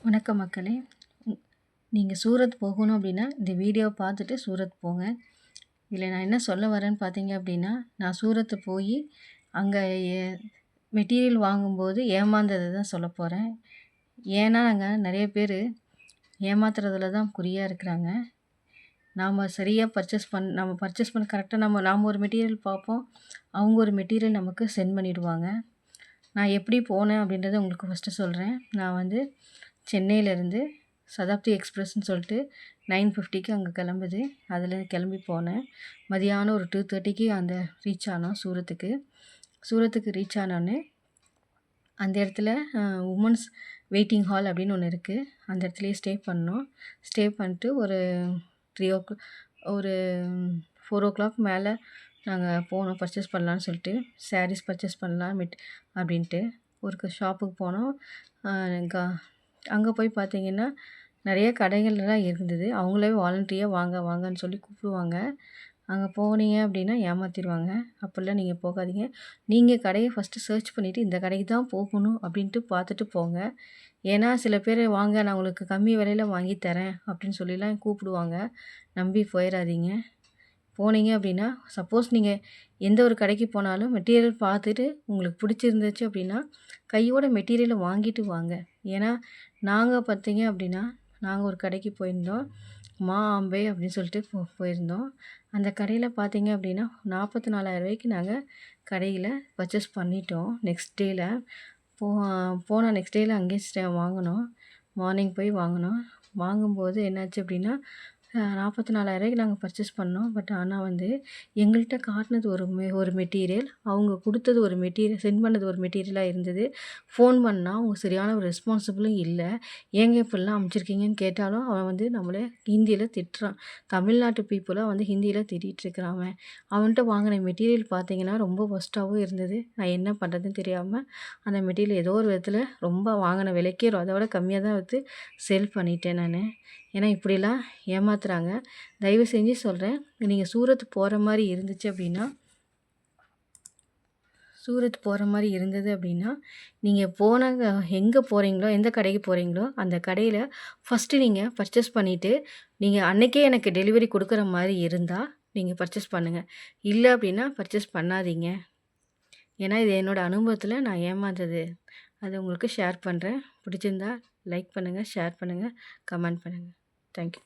வணக்கம் மக்களே. நீங்கள் சூரத் போகணும் அப்படின்னா இந்த வீடியோவை பார்த்துட்டு சூரத் போங்க. இதில் நான் என்ன சொல்ல வரேன்னு பார்த்தீங்க அப்படின்னா, நான் சூரத்து போய் அங்கே மெட்டீரியல் வாங்கும்போது ஏமாந்ததை தான் சொல்ல போகிறேன். ஏன்னா நாங்கள் நிறைய பேர் ஏமாத்துறதுல தான் குறியாக இருக்கிறாங்க. நாம் சரியாக நம்ம பர்ச்சேஸ் பண்ண கரெக்டாக நாம் ஒரு மெட்டீரியல் பார்ப்போம், அவங்க ஒரு மெட்டீரியல் நமக்கு சென்ட் பண்ணிவிடுவாங்க. நான் எப்படி போனேன் அப்படின்றத உங்களுக்கு ஃபஸ்ட்டு சொல்கிறேன். நான் சென்னையிலேருந்து சதாப்தி எக்ஸ்பிரஸ்ன்னு சொல்லிட்டு 9:50க்கு அங்கே கிளம்புது. அதில் கிளம்பி போனேன். மதியானம் ஒரு 2:30க்கு ரீச் ஆனோம் சூரத்துக்கு ரீச் ஆனோடனே அந்த இடத்துல உமன்ஸ் வெயிட்டிங் ஹால் அப்படின்னு ஒன்று இருக்குது. அந்த இடத்துலையே ஸ்டே பண்ணிட்டு ஒரு 4 o'clock மேலே நாங்கள் போனோம். பர்ச்சேஸ் பண்ணலான்னு சொல்லிட்டு சாரீஸ் பர்ச்சேஸ் பண்ணலாம் அப்படின்ட்டு ஒரு ஷாப்புக்கு போனோம். அங்கே போய் பார்த்தீங்கன்னா நிறைய கடைகள்லாம் இருந்தது. அவங்களே வாலண்டரியாக வாங்கன்னு சொல்லி கூப்பிடுவாங்க. அங்கே போனீங்க அப்படின்னா ஏமாற்றிடுவாங்க. அப்படிலாம் நீங்கள் போகாதீங்க. நீங்கள் கடையை ஃபஸ்ட்டு சர்ச் பண்ணிவிட்டு இந்த கடைக்கு தான் போகணும் அப்படின்ட்டு பார்த்துட்டு போங்க. ஏன்னா சில பேர் வாங்க நான் உங்களுக்கு கம்மி விலையில் வாங்கி தரேன் அப்படின்னு சொல்லிலாம் கூப்பிடுவாங்க. நம்பி போயிடாதீங்க. போனீங்க அப்படின்னா சப்போஸ் நீங்கள் எந்த ஒரு கடைக்கு போனாலும் மெட்டீரியல் பார்த்துட்டு உங்களுக்கு பிடிச்சிருந்துச்சு அப்படின்னா கையோட மெட்டீரியலை வாங்கிட்டு வாங்க. ஏன்னா நாங்கள் பார்த்தீங்க அப்படின்னா நாங்கள் ஒரு கடைக்கு போயிருந்தோம். மா அம்பே அப்படின்னு சொல்லிட்டு போயிருந்தோம். அந்த கடையில் பார்த்தீங்க அப்படின்னா 44,000 நாங்கள் கடையில் பர்ச்சேஸ் பண்ணிட்டோம். நெக்ஸ்ட் டேயில் போன நெக்ஸ்ட் டேயில் அங்கேயே வாங்கினோம். மார்னிங் போய் வாங்கும்போது என்னாச்சு அப்படின்னா 44,000 நாங்கள் பர்ச்சேஸ் பண்ணோம். பட் ஆனால் எங்கள்கிட்ட காட்டினது ஒரு மெட்டீரியல், அவங்க கொடுத்தது ஒரு மெட்டீரியல், சென்ட் பண்ணது ஒரு மெட்டீரியலாக இருந்தது. ஃபோன் பண்ணால் அவங்க சரியான ஒரு ரெஸ்பான்சிபிளும் இல்லை. ஏங்க இப்படிலாம் அனுப்பிச்சிருக்கீங்கன்னு கேட்டாலும் அவன் நம்மளை ஹிந்தியில் திட்டுறான். தமிழ்நாட்டு பீப்புளாக ஹிந்தியில் திட்டிகிட்ருக்கிறான். அவன்கிட்ட வாங்கின மெட்டீரியல் பார்த்தீங்கன்னா ரொம்ப ஒஸ்ட்டாகவும் இருந்தது. நான் என்ன பண்ணுறதுன்னு தெரியாமல் அந்த மெட்டீரியல் ஏதோ ஒரு விதத்தில் ரொம்ப வாங்கின விலைக்கே அதை விட கம்மியாக தான் செல் பண்ணிட்டேன் நான். ஏன்னா இப்படிலாம் ஏமாத்துறாங்க. தயவு செஞ்சு சொல்கிறேன், நீங்கள் சூரத் போகிற மாதிரி இருந்தது அப்படின்னா நீங்கள் எங்கே போகிறீங்களோ, எந்த கடைக்கு போகிறீங்களோ அந்த கடையில் ஃபஸ்ட்டு நீங்கள் பர்ச்சேஸ் பண்ணிவிட்டு நீங்கள் அன்றைக்கே எனக்கு டெலிவரி கொடுக்குற மாதிரி இருந்தால் நீங்கள் பர்ச்சேஸ் பண்ணுங்கள். இல்லை அப்படின்னா பர்ச்சேஸ் பண்ணாதீங்க. ஏன்னா இது என்னோடய அனுபவத்தில் நான் ஏமாந்தது. அதை உங்களுக்கு ஷேர் பண்ணுறேன். பிடிச்சிருந்தா லைக் பண்ணுங்கள், ஷேர் பண்ணுங்கள், கமெண்ட் பண்ணுங்கள். தேங்க்யூ.